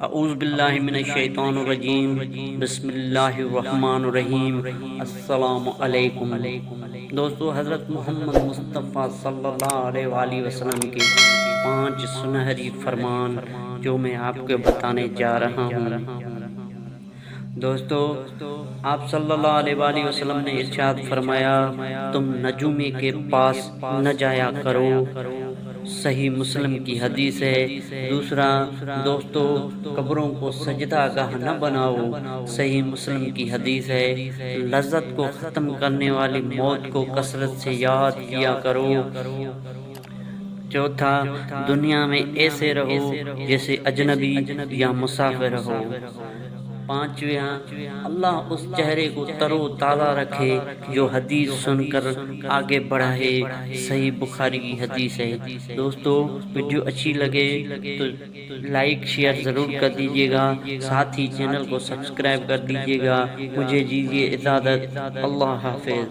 اعوذ باللہ من الشیطان الرجیم، بسم اللہ الرحمن الرحیم۔ السلام علیکم دوستو، حضرت محمد مصطفیٰ صلی اللہ علیہ وآلہ وسلم کے 5 سنہری فرمان جو میں آپ کو بتانے جا رہا ہوں۔ دوستو، آپ صلی اللہ علیہ وآلہ وسلم نے ارشاد فرمایا، تم نجومی کے پاس نہ جایا کرو، صحیح مسلم کی حدیث ہے۔ دوسرا، دوستو، قبروں کو سجدہ گاہ نہ بناؤ، صحیح مسلم کی حدیث ہے۔ لذت کو ختم کرنے والی موت کو کثرت سے یاد کیا کرو۔ چوتھا، دنیا میں ایسے رہو جیسے اجنبی یا مسافر ہو۔ پانچواں، اللہ اس چہرے کو تر و تازہ رکھے جو حدیث سن کر آگے بڑھائے، صحیح بخاری کی حدیث ہے۔ دوستو، ویڈیو اچھی لگے تو لائک شیئر ضرور کر دیجیے گا، ساتھ ہی چینل کو سبسکرائب کر دیجیے گا۔ مجھے دیجیے اجازت، اللہ حافظ۔